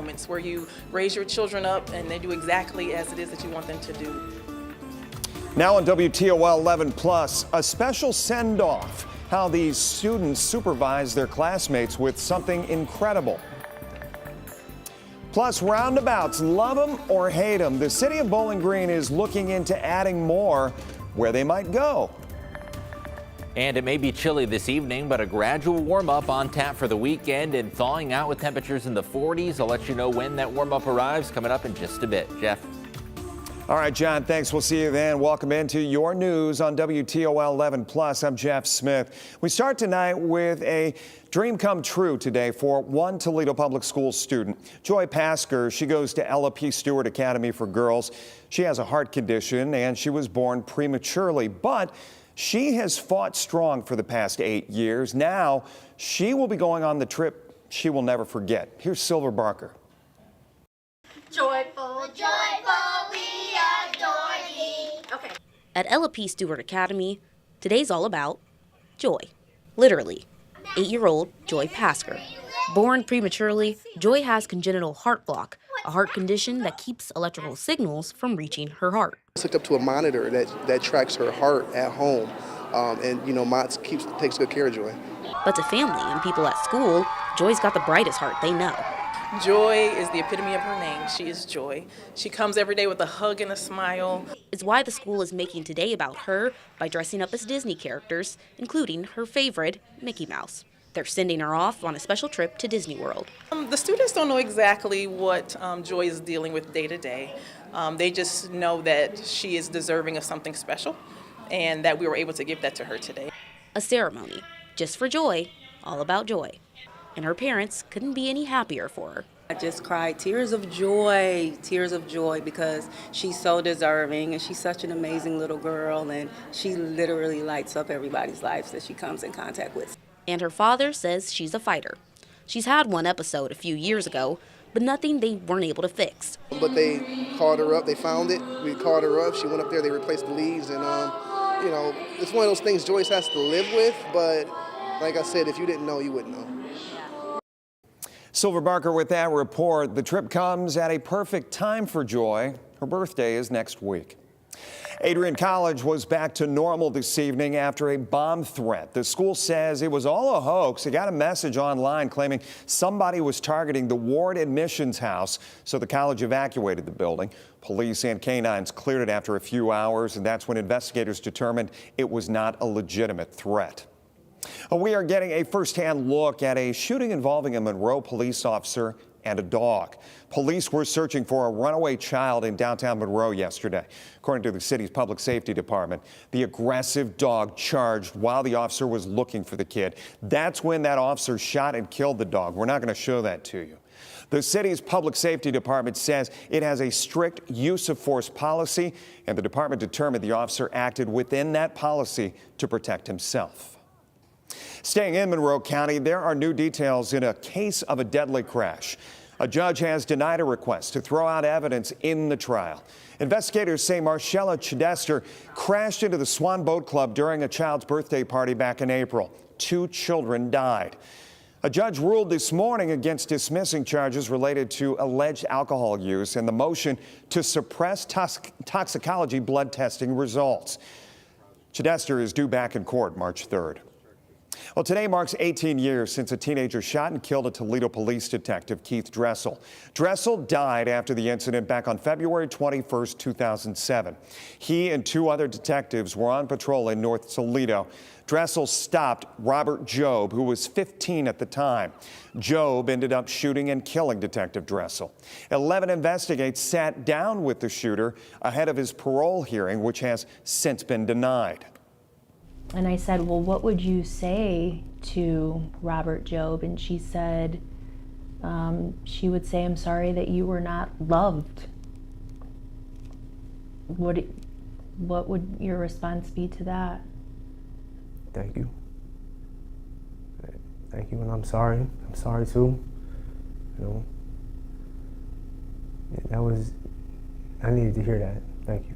moments where you raise your children up and they do exactly as it is that you want them to do. Now on WTOL 11 Plus, a special send-off. How these students supervise their classmates with something incredible. Plus, roundabouts, love them or hate them. The city of Bowling Green is looking into adding more where they might go. And it may be chilly this evening, but a gradual warm up on tap for the weekend and thawing out with temperatures in the 40s. I'll let you know when that warm up arrives coming up in just a bit. Jeff. All right, John, thanks. We'll see you then. Welcome into your news on WTOL 11 Plus. I'm Jeff Smith. We start tonight with a dream come true today for one Toledo Public Schools student. Joy Pasker, she goes to Ella P. Stewart Academy for Girls. She has a heart condition and she was born prematurely, but she has fought strong for the past 8 years. Now she will be going on the trip she will never forget. Here's Silver Barker. Joyful, joyful, we adore thee. Okay. At Ella P. Stewart Academy, today's all about joy. Literally, 8-year-old Joy Pasker. Born prematurely, Joy has congenital heart block, a heart condition that keeps electrical signals from reaching her heart. It's hooked up to a monitor that tracks her heart at home, and Mott's takes good care of Joy. But to family and people at school, Joy's got the brightest heart they know. Joy is the epitome of her name. She is Joy. She comes every day with a hug and a smile. It's why the school is making today about her by dressing up as Disney characters, including her favorite, Mickey Mouse. They're sending her off on a special trip to Disney World. The students don't know exactly what Joy is dealing with day to day. They just know that she is deserving of something special and that we were able to give that to her today. A ceremony just for Joy, all about joy. And her parents couldn't be any happier for her. I just cried tears of joy, because she's so deserving and she's such an amazing little girl and she literally lights up everybody's lives that she comes in contact with. And her father says she's a fighter. She's had one episode a few years ago, but nothing they weren't able to fix. But they called her up, they found it, we called her up, she went up there, they replaced the leads, and it's one of those things Joyce has to live with, but like I said, if you didn't know, you wouldn't know. Silver Barker with that report. The trip comes at a perfect time for Joy. Her birthday is next week. Adrian College was back to normal this evening after a bomb threat. The school says it was all a hoax. It got a message online claiming somebody was targeting the Ward admissions house, so the college evacuated the building. Police and canines cleared it after a few hours, and that's when investigators determined it was not a legitimate threat. We are getting a first-hand look at a shooting involving a Monroe police officer and a dog. Police were searching for a runaway child in downtown Monroe yesterday. According to the city's public safety department, the aggressive dog charged while the officer was looking for the kid. That's when that officer shot and killed the dog. We're not going to show that to you. The city's public safety department says it has a strict use of force policy, and the department determined the officer acted within that policy to protect himself. Staying in Monroe County, there are new details in a case of a deadly crash. A judge has denied a request to throw out evidence in the trial. Investigators say Marcella Chidester crashed into the Swan Boat Club during a child's birthday party back in April. 2 children died. A judge ruled this morning against dismissing charges related to alleged alcohol use and the motion to suppress toxicology blood testing results. Chidester is due back in court March 3rd. Well, today marks 18 years since a teenager shot and killed a Toledo police detective, Keith Dressel. Dressel died after the incident back on February 21st, 2007. He and 2 other detectives were on patrol in North Toledo. Dressel stopped Robert Jobe, who was 15 at the time. Jobe ended up shooting and killing Detective Dressel. 11 investigators sat down with the shooter ahead of his parole hearing, which has since been denied. And I said, well, what would you say to Robert Jobe? And she said, she would say, I'm sorry that you were not loved. What would your response be to that? Thank you. Thank you, and I'm sorry. I'm sorry too. I needed to hear that. Thank you.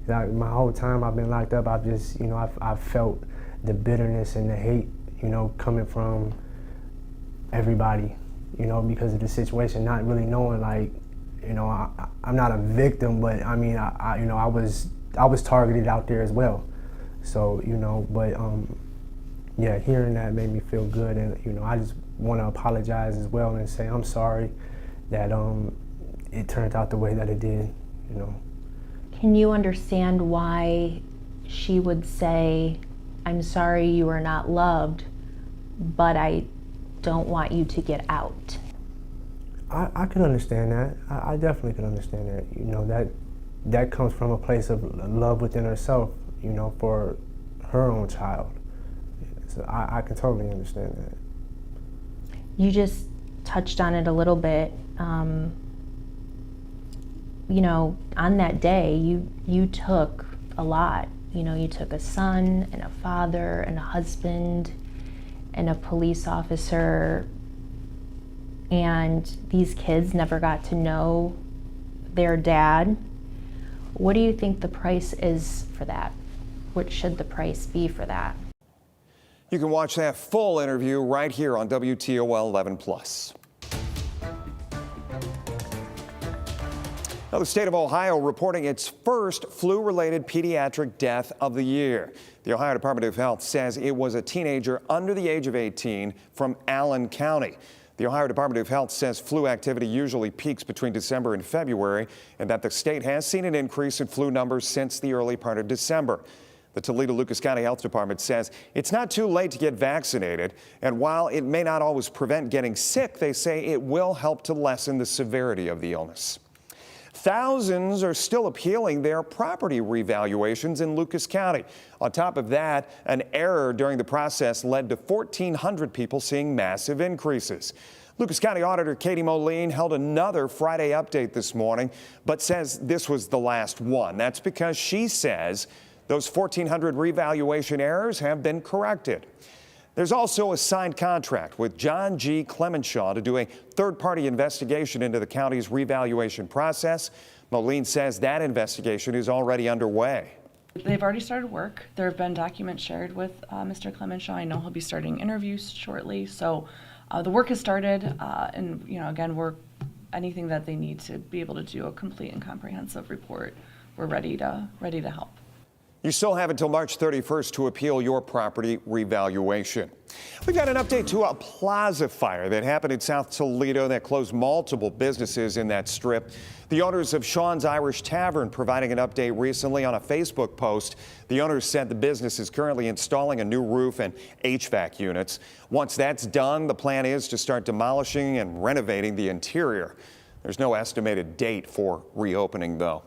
My whole time I've been locked up, I've just, I've felt the bitterness and the hate, coming from everybody, you know, because of the situation, not really knowing, like, you know, I'm not a victim, but I mean, you know, I was targeted out there as well. So, you know, but yeah, hearing that made me feel good, and you know, I just want to apologize as well and say I'm sorry that it turned out the way that it did, you know. Can you understand why she would say, I'm sorry you were not loved, but I don't want you to get out? I can understand that. I definitely can understand that. You know, that comes from a place of love within herself, you know, for her own child. So I can totally understand that. You just touched on it a little bit. You know, on that day, you took a lot. You know, you took a son and a father and a husband and a police officer, and these kids never got to know their dad. What do you think the price is for that? What should the price be for that? You can watch that full interview right here on WTOL 11+. Now, the state of Ohio reporting its first flu-related pediatric death of the year. The Ohio Department of Health says it was a teenager under the age of 18 from Allen County. The Ohio Department of Health says flu activity usually peaks between December and February, and that the state has seen an increase in flu numbers since the early part of December. The Toledo-Lucas County Health Department says it's not too late to get vaccinated, and while it may not always prevent getting sick, they say it will help to lessen the severity of the illness. Thousands are still appealing their property revaluations in Lucas County. On top of that, an error during the process led to 1,400 people seeing massive increases. Lucas County Auditor Katie Moline held another Friday update this morning, but says this was the last one. That's because she says those 1,400 revaluation errors have been corrected. There's also a signed contract with John G. Clemenshaw to do a third-party investigation into the county's revaluation process. Moline says that investigation is already underway. They've already started work. There have been documents shared with Mr. Clemenshaw. I know he'll be starting interviews shortly. So the work has started, and you know, again, anything that they need to be able to do a complete and comprehensive report, we're ready to help. You still have until March 31st to appeal your property revaluation. We've got an update to a plaza fire that happened in South Toledo that closed multiple businesses in that strip. The owners of Sean's Irish Tavern providing an update recently on a Facebook post. The owners said the business is currently installing a new roof and HVAC units. Once that's done, the plan is to start demolishing and renovating the interior. There's no estimated date for reopening, though.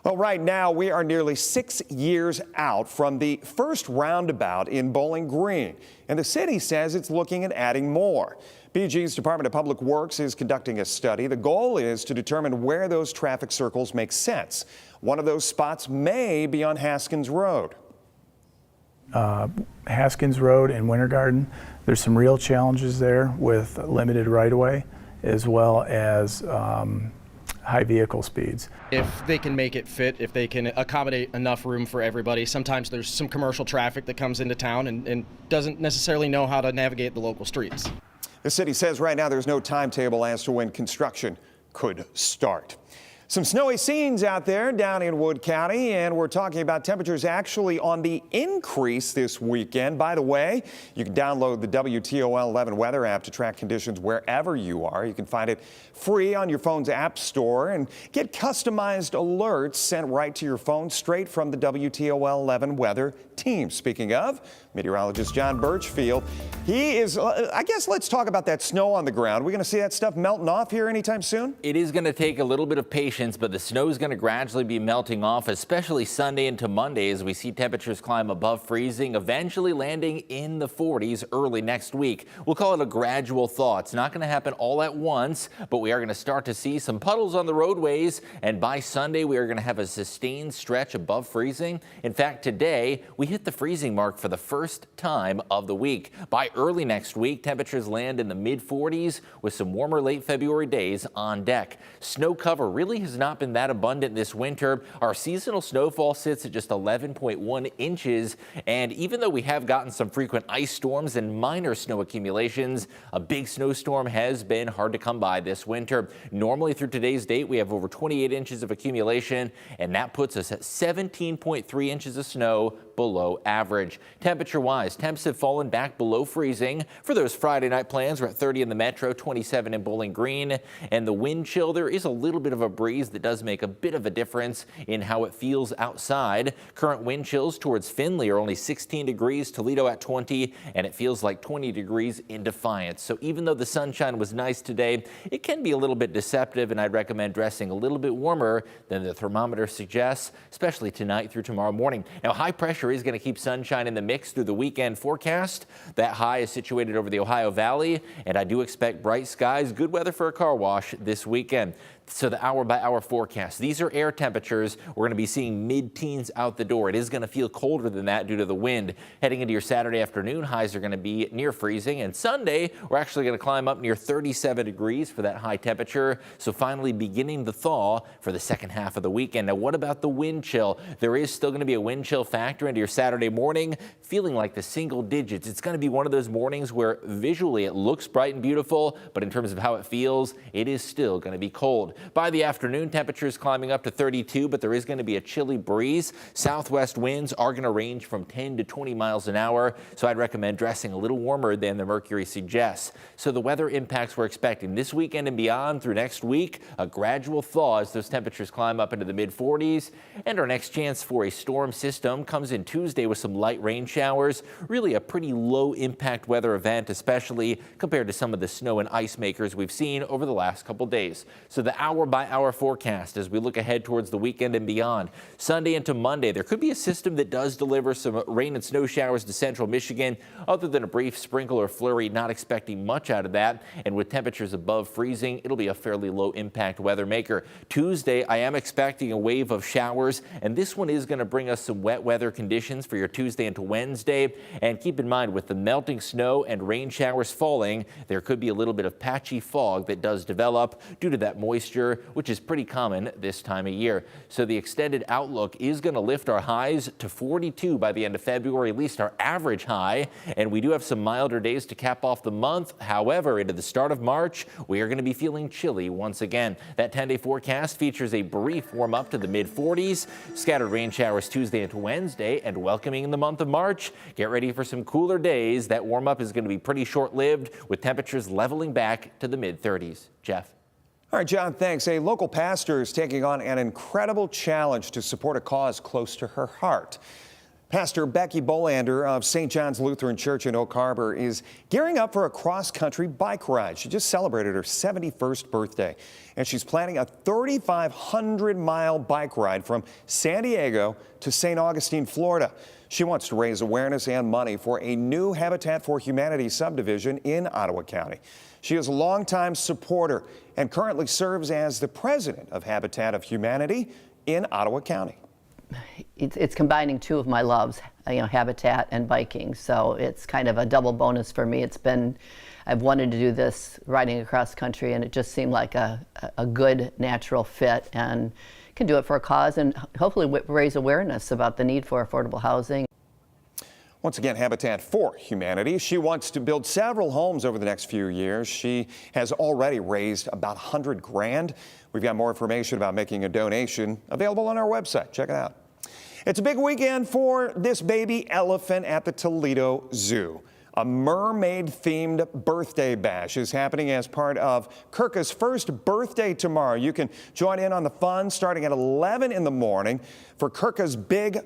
Well, right now, we are nearly 6 years out from the first roundabout in Bowling Green, and the city says it's looking at adding more. BG's Department of Public Works is conducting a study. The goal is to determine where those traffic circles make sense. One of those spots may be on Haskins Road. Haskins Road and Winter Garden, there's some real challenges there with limited right-of-way as well as high vehicle speeds. If they can make it fit, if they can accommodate enough room for everybody. Sometimes there's some commercial traffic that comes into town and doesn't necessarily know how to navigate the local streets. The city says right now there's no timetable as to when construction could start. Some snowy scenes out there down in Wood County, and we're talking about temperatures actually on the increase this weekend. By the way, you can download the WTOL 11 weather app to track conditions wherever you are. You can find it free on your phone's app store and get customized alerts sent right to your phone straight from the WTOL 11 weather team. Speaking of, meteorologist John Birchfield, he is, I guess let's talk about that snow on the ground. We're going to see that stuff melting off here anytime soon? It is going to take a little bit of patience, but the snow is going to gradually be melting off, especially Sunday into Monday as we see temperatures climb above freezing, eventually landing in the 40s early next week. We'll call it a gradual thaw. It's not going to happen all at once, but we are going to start to see some puddles on the roadways, and by Sunday we are going to have a sustained stretch above freezing. In fact, today we hit the freezing mark for the first time of the week. By early next week, temperatures land in the mid-40s with some warmer late February days on deck. Snow cover really has not been that abundant this winter. Our seasonal snowfall sits at just 11.1 inches. And even though we have gotten some frequent ice storms and minor snow accumulations, a big snowstorm has been hard to come by this winter. Normally through today's date, we have over 28 inches of accumulation, and that puts us at 17.3 inches of snow below average. Temperature-wise, temps have fallen back below freezing. For those Friday night plans, we're at 30 in the metro, 27 in Bowling Green. And the wind chill, there is a little bit of a breeze that does make a bit of a difference in how it feels outside. Current wind chills towards Findlay are only 16 degrees, Toledo at 20, and it feels like 20 degrees in Defiance. So even though the sunshine was nice today, it can be a little bit deceptive, and I'd recommend dressing a little bit warmer than the thermometer suggests, especially tonight through tomorrow morning. Now, high pressure is going to keep sunshine in the mix through the weekend forecast. That high is situated over the Ohio Valley, and I do expect bright skies, good weather for a car wash this weekend. So the hour-by-hour forecast. These are air temperatures. We're going to be seeing mid-teens out the door. It is going to feel colder than that due to the wind. Heading into your Saturday afternoon, highs are going to be near freezing. And Sunday, we're actually going to climb up near 37 degrees for that high temperature. So finally beginning the thaw for the second half of the weekend. Now, what about the wind chill? There is still going to be a wind chill factor into your Saturday morning, feeling like the single digits. It's going to be one of those mornings where visually it looks bright and beautiful, but in terms of how it feels, it is still going to be cold. By the afternoon, temperatures climbing up to 32, but there is going to be a chilly breeze. Southwest winds are going to range from 10 to 20 miles an hour, so I'd recommend dressing a little warmer than the mercury suggests. So the weather impacts we're expecting this weekend and beyond through next week, a gradual thaw as those temperatures climb up into the mid-40s. And our next chance for a storm system comes in Tuesday with some light rain showers. Really a pretty low impact weather event, especially compared to some of the snow and ice makers we've seen over the last couple days. So the hour-by-hour forecast as we look ahead towards the weekend and beyond. Sunday into Monday, there could be a system that does deliver some rain and snow showers to central Michigan. Other than a brief sprinkle or flurry, not expecting much out of that. And with temperatures above freezing, it'll be a fairly low impact weather maker. Tuesday, I am expecting a wave of showers, and this one is going to bring us some wet weather conditions for your Tuesday into Wednesday. And keep in mind, with the melting snow and rain showers falling, there could be a little bit of patchy fog that does develop due to that moisture, which is pretty common this time of year. So the extended outlook is going to lift our highs to 42 by the end of February, at least our average high. And we do have some milder days to cap off the month. However, into the start of March, we are going to be feeling chilly once again. That 10-day forecast features a brief warm up to the mid-40s, scattered rain showers Tuesday into Wednesday, and welcoming in the month of March. Get ready for some cooler days. That warm up is going to be pretty short-lived, with temperatures leveling back to the mid-30s. Jeff. All right, John, thanks. A local pastor is taking on an incredible challenge to support a cause close to her heart. Pastor Becky Bolander of St. John's Lutheran Church in Oak Harbor is gearing up for a cross-country bike ride. She just celebrated her 71st birthday, and she's planning a 3,500-mile bike ride from San Diego to St. Augustine, Florida. She wants to raise awareness and money for a new Habitat for Humanity subdivision in Ottawa County. She is a longtime supporter and currently serves as the president of Habitat of Humanity in Ottawa County. It's combining two of my loves, Habitat and biking. So it's kind of a double bonus for me. I've wanted to do this riding across country, and it just seemed like a good natural fit, and can do it for a cause and hopefully raise awareness about the need for affordable housing. Once again, Habitat for Humanity. She wants to build several homes over the next few years. She has already raised about $100 grand. We've got more information about making a donation available on our website. Check it out. It's a big weekend for this baby elephant at the Toledo Zoo. A mermaid-themed birthday bash is happening as part of Kirka's first birthday tomorrow. You can join in on the fun starting at 11 in the morning for Kirka's big